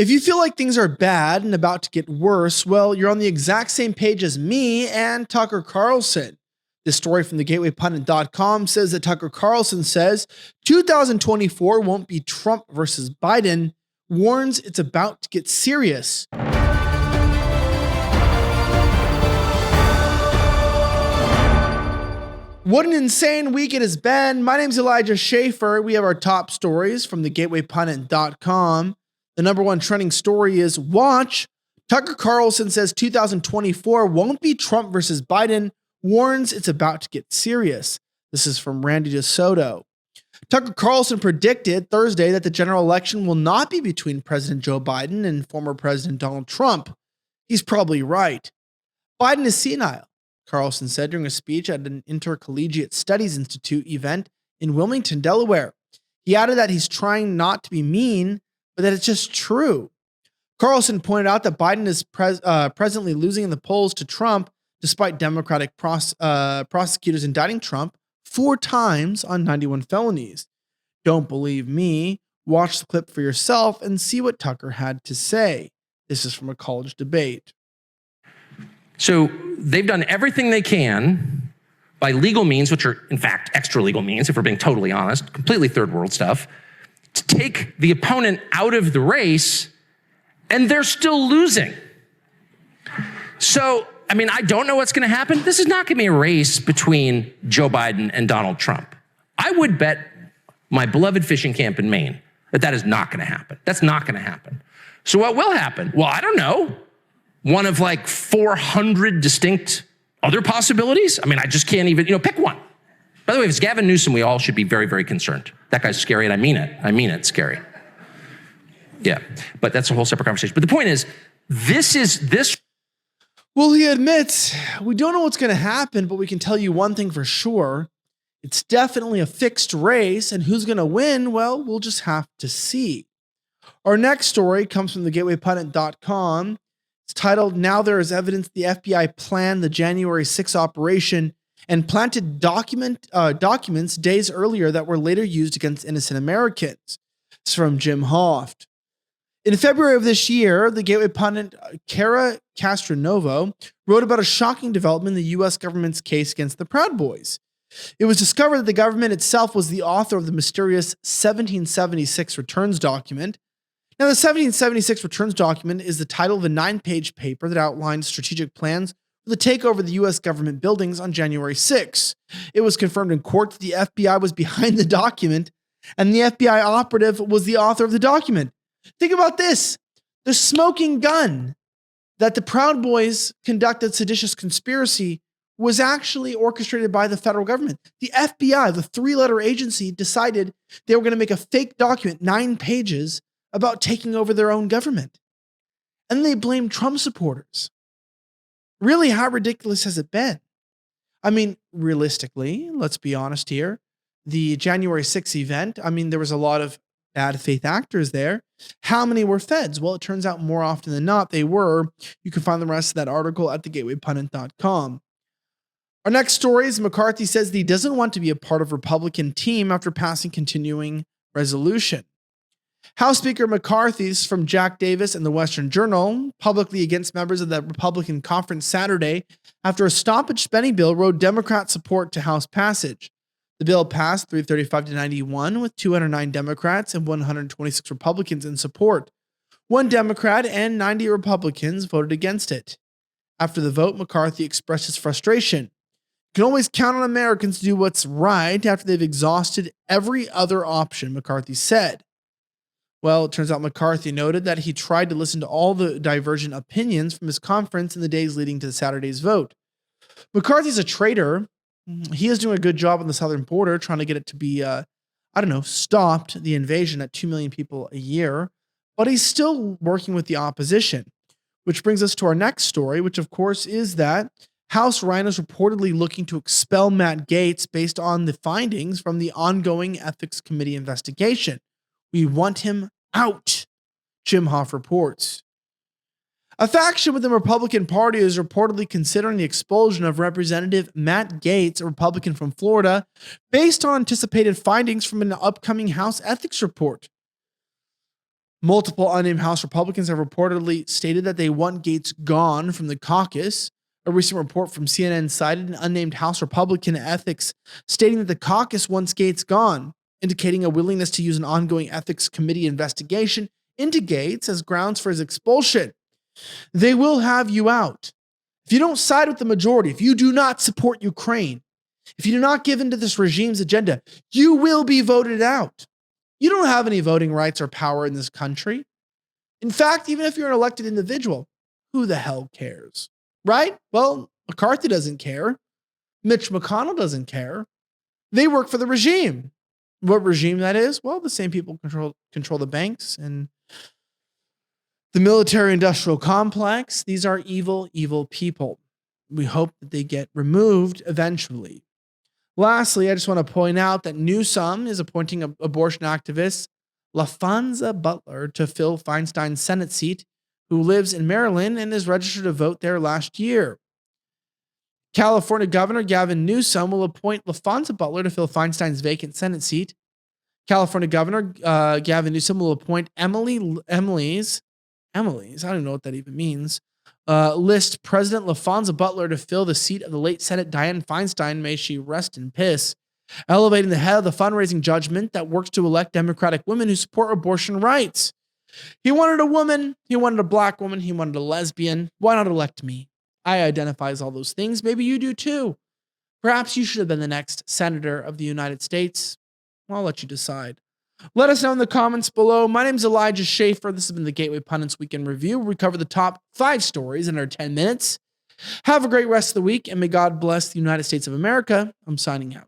If you feel like things are bad and about to get worse, well, you're on the exact same page as me and Tucker Carlson. This story from thegatewaypundit.com says that Tucker Carlson says 2024 won't be Trump versus Biden, warns it's about to get serious. What an insane week it has been. My name's Elijah Schaffer. We have our top stories from thegatewaypundit.com. The number one trending story is watch. Tucker Carlson says 2024 won't be Trump versus Biden, warns it's about to get serious. This is from Randy DeSoto. Tucker Carlson predicted Thursday that the general election will not be between President Joe Biden and former President Donald Trump. He's probably right. Biden is senile, Carlson said during a speech at an Intercollegiate Studies Institute event in Wilmington, Delaware. He added that he's trying not to be mean, but that it's just true. Carlson pointed out that Biden is presently losing in the polls to Trump, despite Democratic prosecutors indicting Trump 4 times on 91 felonies. Don't believe me? Watch the clip for yourself and see what Tucker had to say. This is from a college debate. So they've done everything they can by legal means, which are in fact extra legal means, if we're being totally honest, completely third world stuff, to take the opponent out of the race, and they're still losing. So, I don't know what's going to happen. This is not going to be a race between Joe Biden and Donald Trump. I would bet my beloved fishing camp in Maine that is not going to happen. That's not going to happen. So what will happen? Well, I don't know. One of like 400 distinct other possibilities? I just can't even, pick one. By the way, if it's Gavin Newsom, we all should be very, very concerned. That guy's scary, and I mean it, scary. Yeah, but that's a whole separate conversation. But the point is, this. Well, he admits, we don't know what's going to happen, but we can tell you one thing for sure. It's definitely a fixed race, and who's going to win? Well, we'll just have to see. Our next story comes from thegatewaypundit.com. It's titled, Now There is Evidence the FBI Planned the January 6th operation and planted documents days earlier that were later used against innocent Americans. It's from Jim Hoft. In February of this year, the Gateway pundit Cara Castronovo wrote about a shocking development in the U.S. government's case against the Proud Boys. It was discovered that the government itself was the author of the mysterious 1776 returns document. Now, the 1776 returns document is the title of a 9-page paper that outlined strategic plans for the takeover of the U.S. government buildings on January 6. It was confirmed in court that the FBI was behind the document, and the FBI operative was the author of the document. Think about this. The smoking gun that the Proud Boys conducted seditious conspiracy was actually orchestrated by the federal government. The FBI, the 3-letter agency, decided they were going to make a fake document, 9 pages, about taking over their own government. And they blamed Trump supporters. Really, how ridiculous has it been? Realistically, let's be honest here. The January 6th event, there was a lot of bad faith actors there. How many were feds? Well, it turns out more often than not, they were. You can find the rest of that article at thegatewaypundit.com. Our next story is McCarthy says that he doesn't want to be a part of Republican team after passing continuing resolution. House Speaker McCarthy's from Jack Davis and the Western Journal publicly against members of the Republican conference Saturday after a stoppage spending bill rode Democrat support to House passage. The bill passed 335 to 91 with 209 Democrats and 126 Republicans in support. 1 Democrat and 90 Republicans voted against it. After the vote, McCarthy expressed his frustration. You can always count on Americans to do what's right after they've exhausted every other option, McCarthy said. Well, it turns out McCarthy noted that he tried to listen to all the divergent opinions from his conference in the days leading to Saturday's vote. McCarthy's a traitor. He is doing a good job on the southern border, trying to get it to be, stopped the invasion at 2 million people a year. But he's still working with the opposition, which brings us to our next story, which of course is that House Rhinos reportedly looking to expel Matt Gaetz based on the findings from the ongoing Ethics Committee investigation. We want him out, Jim Hoft reports. A faction within the Republican Party is reportedly considering the expulsion of Representative Matt Gaetz, a Republican from Florida, based on anticipated findings from an upcoming House ethics report. Multiple unnamed House Republicans have reportedly stated that they want Gates gone from the caucus. A recent report from CNN cited an unnamed House Republican ethics stating that the caucus wants Gates gone, indicating a willingness to use an ongoing ethics committee investigation into Gates as grounds for his expulsion. They will have you out. If you don't side with the majority, if you do not support Ukraine, if you do not give into this regime's agenda, you will be voted out. You don't have any voting rights or power in this country. In fact, even if you're an elected individual, who the hell cares? Right? Well, McCarthy doesn't care. Mitch McConnell doesn't care. They work for the regime. What regime that is? Well, the same people control the banks and the military-industrial complex. These are evil, evil people. We hope that they get removed eventually. Lastly, I just want to point out that Newsom is appointing abortion activist LaFonza Butler to fill Feinstein's Senate seat, who lives in Maryland and is registered to vote there last year. California Governor Gavin Newsom will appoint LaFonza Butler to fill Feinstein's vacant Senate seat. California Governor Gavin Newsom will appoint Emily's, I don't even know what that even means, list President LaFonza Butler to fill the seat of the late Senate Dianne Feinstein, may she rest in piss, elevating the head of the fundraising judgment that works to elect Democratic women who support abortion rights. He wanted a woman, he wanted a black woman, he wanted a lesbian. Why not elect me? I identify as all those things. Maybe you do too. Perhaps you should have been the next senator of the United States. I'll let you decide. Let us know in the comments below. My name is Elijah Schaffer. This has been the Gateway Pundits Weekend Review, where we cover the top 5 stories in our 10 minutes. Have a great rest of the week, and may God bless the United States of America. I'm signing out.